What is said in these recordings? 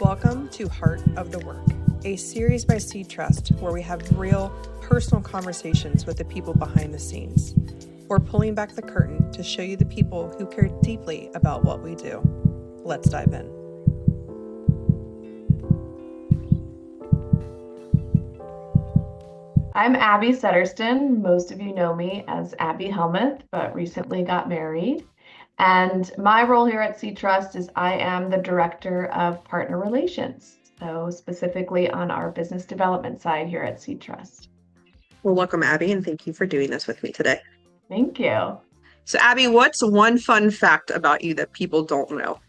Welcome to Heart of the Work, a series by SeedTrust where we have real, personal conversations with the people behind the scenes. We're pulling back the curtain to show you the people who care deeply about what we do. Let's dive in. I'm Abby Settersten. Most of you know me as Abby Helmuth, but recently got married. And my role here at SeedTrust is I am the Director of Partner Relations, so specifically on our business development side here at SeedTrust. Well, welcome, Abby, and thank you for doing this with me today. Thank you. So, Abby, what's one fun fact about you that people don't know?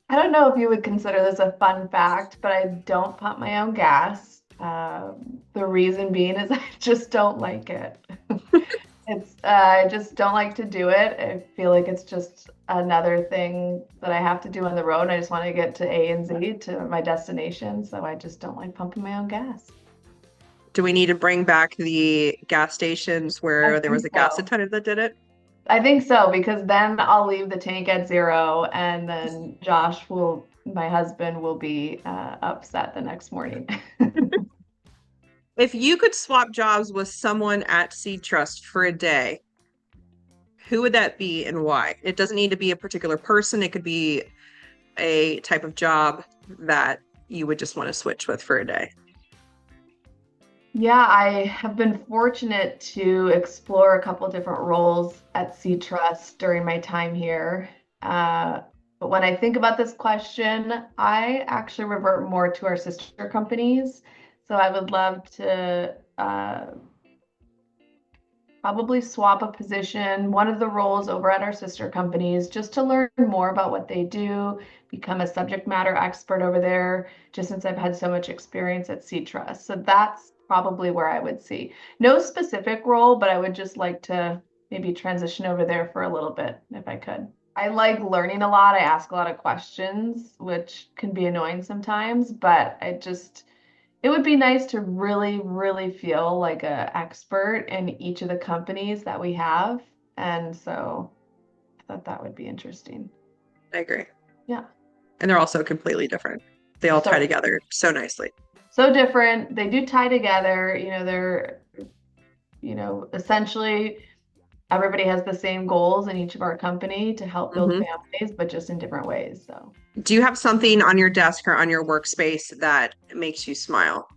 I don't know if you would consider this a fun fact, but I don't pump my own gas. The reason being is I just don't like it. I just don't like to do it. I feel like it's just another thing that I have to do on the road. And I just want to get to A and Z to my destination. So I just don't like pumping my own gas. Do we need to bring back the gas stations I where there was think a gas so. attendant that did it? I think so, because then I'll leave the tank at zero, and then my husband, will be upset the next morning. If you could swap jobs with someone at SeedTrust for a day, who would that be and why? It doesn't need to be a particular person. It could be a type of job that you would just want to switch with for a day. Yeah, I have been fortunate to explore a couple different roles at SeaTrust during my time here. But when I think about this question, I actually revert more to our sister companies. So I would love to probably swap a position, one of the roles over at our sister companies, just to learn more about what they do, become a subject matter expert over there, just since I've had so much experience at SeaTrust. So that's probably where I would see. No specific role, but I would just like to maybe transition over there for a little bit if I could. I like learning a lot. I ask a lot of questions, which can be annoying sometimes, but it would be nice to really, really feel like an expert in each of the companies that we have. And so I thought that would be interesting. I agree. Yeah. And they're also completely different. They all tie So, together so nicely. so different. They do tie together. They're, essentially everybody has the same goals in each of our company to help build Hmm. families, but just in different ways. So Do you have something on your desk or on your workspace that makes you smile?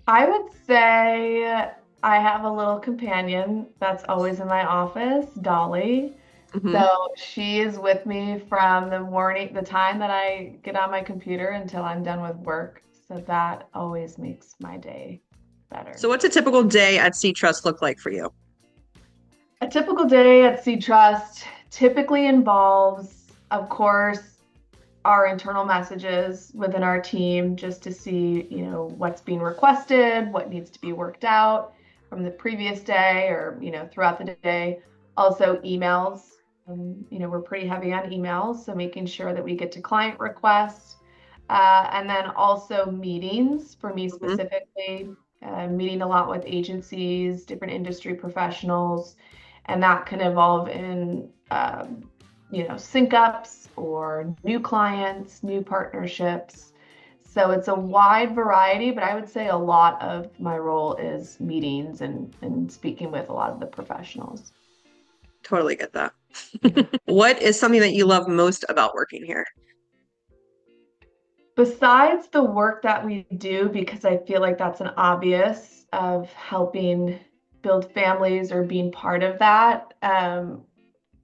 I would say I have a little companion that's always in my office, Dolly. Hmm. So she is with me from the time that I get on my computer until I'm done with work. So that always makes my day better. So what's a typical day at SeaTrust look like for you? A typical day at SeaTrust typically involves, of course, our internal messages within our team just to see, what's being requested, what needs to be worked out from the previous day or, throughout the day. Also emails. We're pretty heavy on emails, so making sure that we get to client requests. And then also meetings for me Hmm. specifically, meeting a lot with agencies, different industry professionals, and that can evolve in sync ups or new clients, new partnerships. So it's a wide variety, but I would say a lot of my role is meetings and speaking with a lot of the professionals. Totally get that. What is something that you love most about working here? Besides the work that we do, because I feel like that's an obvious of helping build families or being part of that,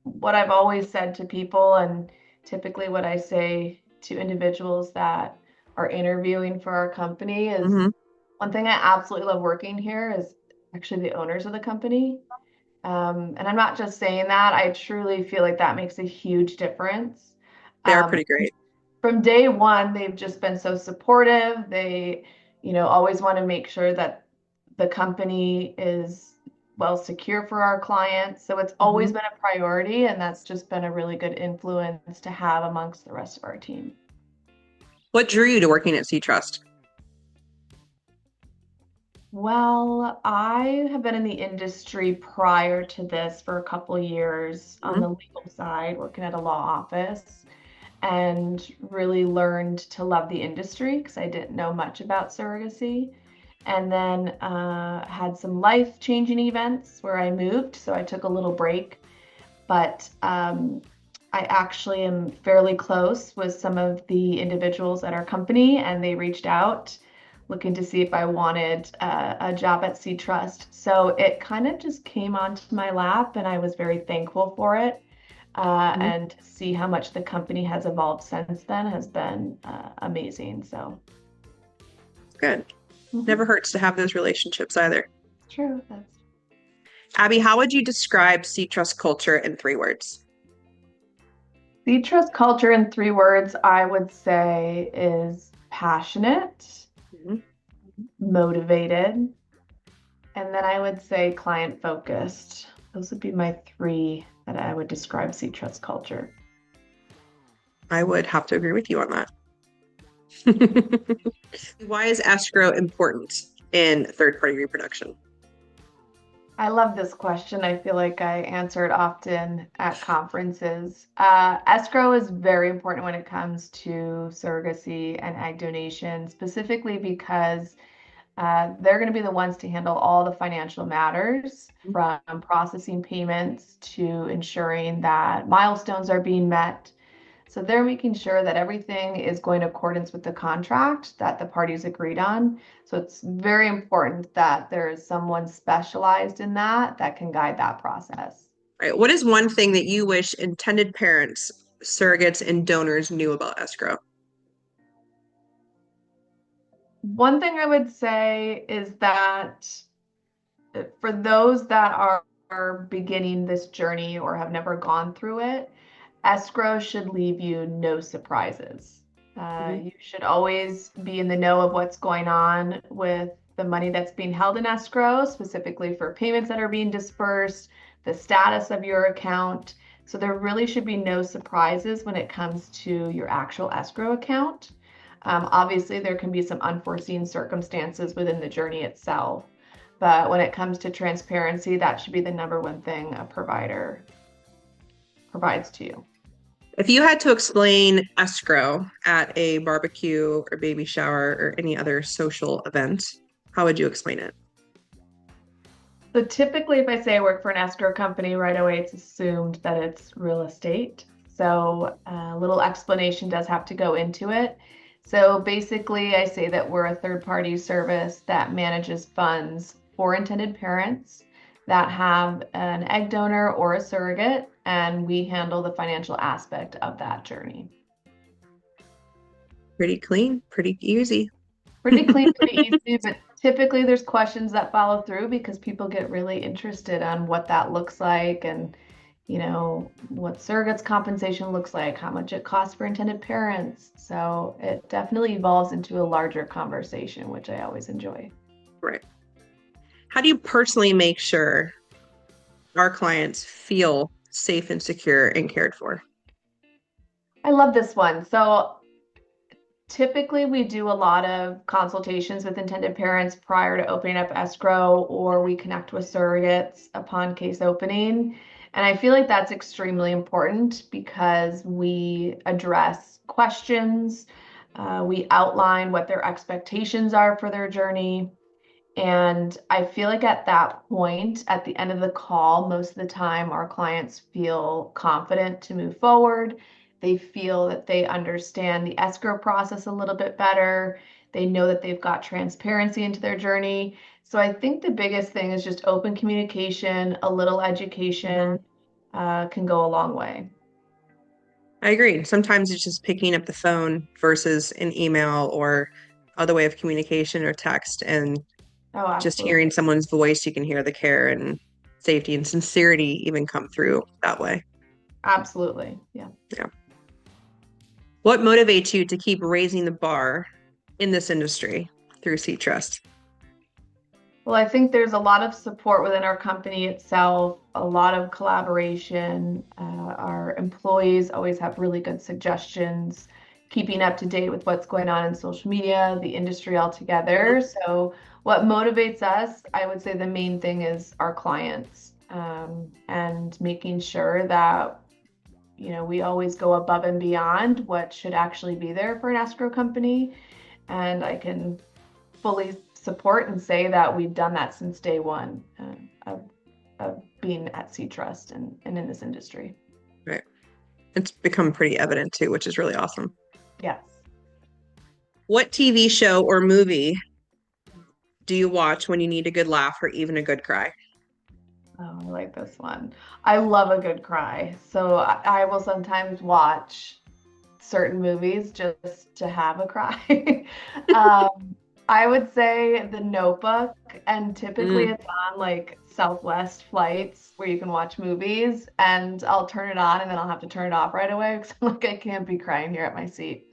what I've always said to people, and typically what I say to individuals that are interviewing for our company, is Hmm. one thing I absolutely love working here is actually the owners of the company. And I'm not just saying that, I truly feel like that makes a huge difference. They are Um, pretty great. from day one, they've just been so supportive. They, always want to make sure that the company is well secure for our clients. So it's Hmm. always been a priority, and that's just been a really good influence to have amongst the rest of our team. What drew you to working at SeaTrust? Well, I have been in the industry prior to this for a couple of years on Hmm. the legal side, working at a law office. and really learned to love the industry because I didn't know much about surrogacy. And then had some life-changing events where I moved, so I took a little break. But I actually am fairly close with some of the individuals at our company, and they reached out looking to see if I wanted a job at SeedTrust. So it kind of just came onto my lap, and I was very thankful for it. Mhm. And to see how much the company has evolved since then has been amazing. So, Good. Never mhm, hurts to have those relationships either. it's true. That's Abby, how would you describe SeedTrust culture in 3 words? the trust culture in 3 words, I would say, is passionate, Mhm. motivated, and then I would say client focused. Those would be my three that I would describe SeedTrust culture. I would have to agree with you on that. Why is escrow important in third-party reproduction? I love this question. I feel like I answer it often at conferences. Escrow is very important when it comes to surrogacy and egg donation, specifically because they're going to be the ones to handle all the financial matters from processing payments to ensuring that milestones are being met. So they're making sure that everything is going in accordance with the contract that the parties agreed on. So it's very important that there is someone specialized in that that can guide that process. Right. What is one thing that you wish intended parents, surrogates, and donors knew about escrow? One thing I would say is that for those that are beginning this journey or have never gone through it, escrow should leave you no surprises. Mhm. You should always be in the know of what's going on with the money that's being held in escrow, specifically for payments that are being dispersed, the status of your account. So there really should be no surprises when it comes to your actual escrow account. Obviously, there can be some unforeseen circumstances within the journey itself, but when it comes to transparency, that should be the number one thing a provider provides to you. If you had to explain escrow at a barbecue or baby shower or any other social event, how would you explain it? So typically, if I say I work for an escrow company, right away it's assumed that it's real estate. So a little explanation does have to go into it. So basically, I say that we're a third-party service that manages funds for intended parents that have an egg donor or a surrogate, and we handle the financial aspect of that journey. Pretty clean, pretty easy. Pretty clean, pretty easy, but typically there's questions that follow through because people get really interested on what that looks like and, what surrogates compensation looks like, how much it costs for intended parents. So it definitely evolves into a larger conversation, which I always enjoy. Right. How do you personally make sure our clients feel safe and secure and cared for? I love this one. So typically, we do a lot of consultations with intended parents prior to opening up escrow, or we connect with surrogates upon case opening. And I feel like that's extremely important because we address questions, we outline what their expectations are for their journey. And I feel like at that point, at the end of the call, most of the time our clients feel confident to move forward. They feel that they understand the escrow process a little bit better. They know that they've got transparency into their journey. So I think the biggest thing is just open communication, a little education can go a long way. I agree. Sometimes it's just picking up the phone versus an email or other way of communication or text, and Oh, just hearing absolutely. someone's voice, you can hear the care and safety and sincerity even come through that way. Absolutely. Yeah. Yeah. What motivates you to keep raising the bar in this industry through SeedTrust? Well, I think there's a lot of support within our company itself, a lot of collaboration. Our employees always have really good suggestions, keeping up to date with what's going on in social media, the industry altogether. So, what motivates us, I would say the main thing is our clients, and making sure that we always go above and beyond what should actually be there for an escrow company. And I can fully support and say that we've done that since day one of being at SeedTrust and in this industry. Right. It's become pretty evident too, which is really awesome. Yes. What TV show or movie do you watch when you need a good laugh or even a good cry? Oh, I like this one. I love a good cry. So I will sometimes watch certain movies just to have a cry. um, I would say The Notebook, and typically Mm, it's on like Southwest flights where you can watch movies, and I'll turn it on and then I'll have to turn it off right away because I'm like, I can't be crying here at my seat.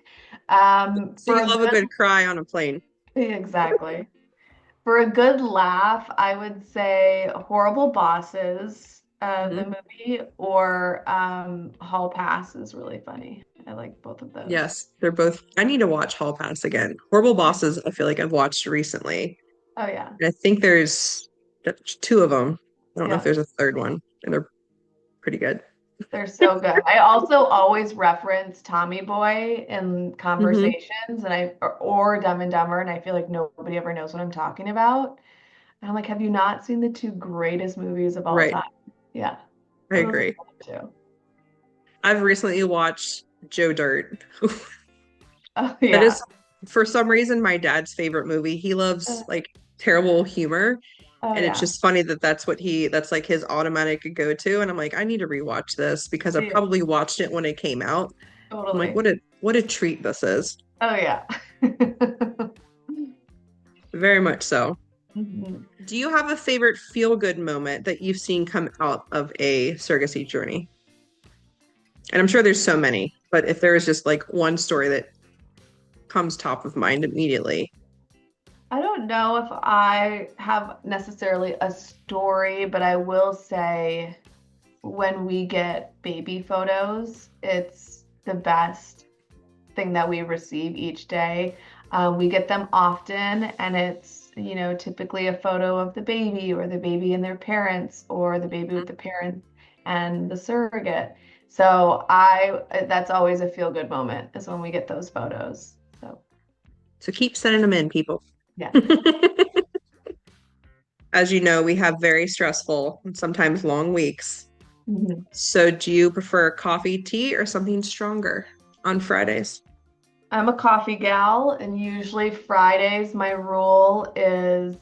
so For you a love a good, good cry on a plane. exactly. For a good laugh, I would say Horrible Bosses, the Hmm. movie, or Hall Pass is really funny. I like both of those. Yes, they're both. I need to watch Hall Pass again. Horrible Bosses, I feel like I've watched recently. Oh yeah. And I think there's two of them. I don't know if Yeah. there's a third one, and they're pretty good. They're so good. I also always reference Tommy Boy in Hmm. conversations and or Dumb and Dumber, and I feel like nobody ever knows what I'm talking about. And I'm like, have you not seen the two greatest movies of all Right. time? Yeah. I Those are agree. the two. I've recently watched Joe Dirt. Oh That yeah. is, for some reason, my dad's favorite movie. He loves Uh, like terrible humor. Oh And it's yeah. just funny that that's like his automatic go-to. And I'm like, I need to rewatch this because I Yeah, probably watched it when it came out. I'm like, totally. what a treat this is. Oh yeah. Very much so. Mhm. Do you have a favorite feel-good moment that you've seen come out of a surrogacy journey? And I'm sure there's so many, but if there is just like one story that comes top of mind immediately. I don't know if I have necessarily a story, but I will say when we get baby photos, it's the best thing that we receive each day. We get them often, and it's, typically a photo of the baby or the baby and their parents or the baby with the parent and the surrogate. So that's always a feel good moment is when we get those photos. So So keep sending them in, people. yes. As you know, we have very stressful and sometimes long weeks. Mhm. So do you prefer coffee, tea, or something stronger on Fridays? I'm a coffee gal, and usually Fridays, my rule is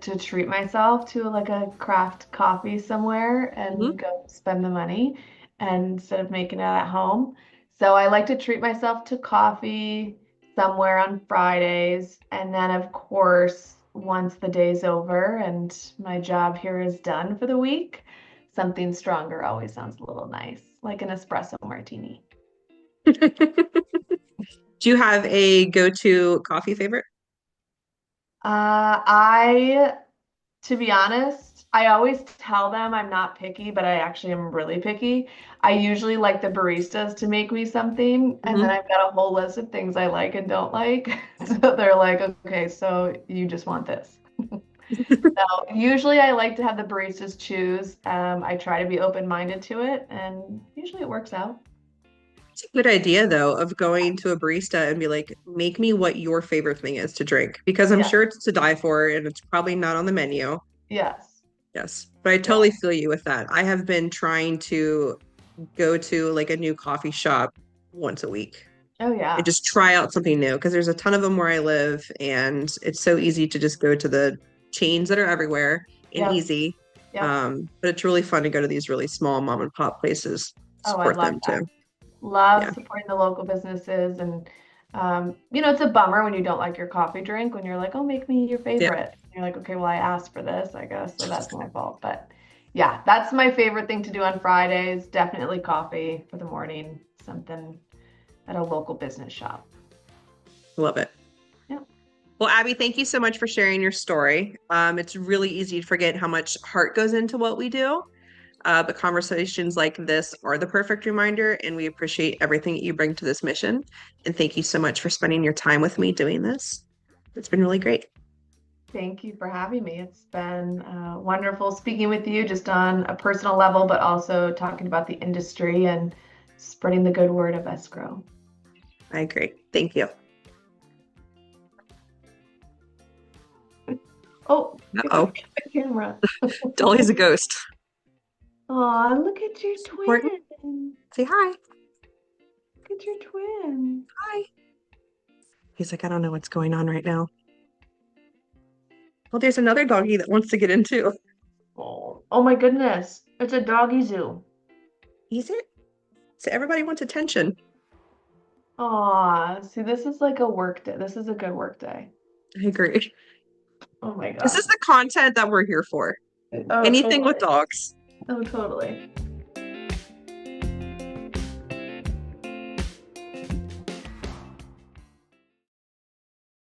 to treat myself to like a craft coffee somewhere Hmm. and go spend the money and instead of making it at home. So I like to treat myself to coffee somewhere on Fridays. And then, of course, once the day's over and my job here is done for the week, something stronger always sounds a little nice, like an espresso martini. Do you have a go-to coffee favorite? I To be honest, I always tell them I'm not picky, but I actually am really picky. I usually like the baristas to make me something, and then Hmm. I've got a whole list of things I like and don't like. So they're like, okay, so you just want this. So usually I like to have the baristas choose. I try to be open-minded to it, and usually it works out. It's a good idea, though, of going to a barista and be like, make me what your favorite thing is to drink, because I'm Yeah. sure it's to die for and it's probably not on the menu. Yes. Yes, but I Yeah. totally feel you with that. I have been trying to go to like a new coffee shop once a week Oh and yeah. just try out something new because there's a ton of them where I live, and it's so easy to just go to the chains that are everywhere and Yep. easy. Yep. But it's really fun to go to these really small mom and pop places, Oh, I support love them that. too. Love Yeah. supporting the local businesses and it's a bummer when you don't like your coffee drink when you're like, oh, make me your Yeah. favorite. And you're like, okay, well, I asked for this, I guess, so that's my fault. But yeah, that's my favorite thing to do on Fridays. Definitely coffee for the morning, something at a local business shop. Love it. Yeah. Well, Abby, thank you so much for sharing your story. It's really easy to forget how much heart goes into what we do. But conversations like this are the perfect reminder, and we appreciate everything that you bring to this mission. And thank you so much for spending your time with me doing this. It's been really great. Thank you for having me. It's been wonderful speaking with you just on a personal level, but also talking about the industry and spreading the good word of Escrow. I agree. Thank you. Oh, Uh-oh. the camera. Dolly's a ghost. Aw, look at your Morgan, twin. say hi. Look at your twin. Hi. He's like, I don't know what's going on right now. Well, there's another doggy that wants to get in too. Oh my goodness. It's a doggy zoo. Is it? So everybody wants attention. Aw, see, this is like a work day. This is a good work day. I agree. Oh my This is God. the content that we're here for. Oh, Anything with totally. dogs. Oh, totally.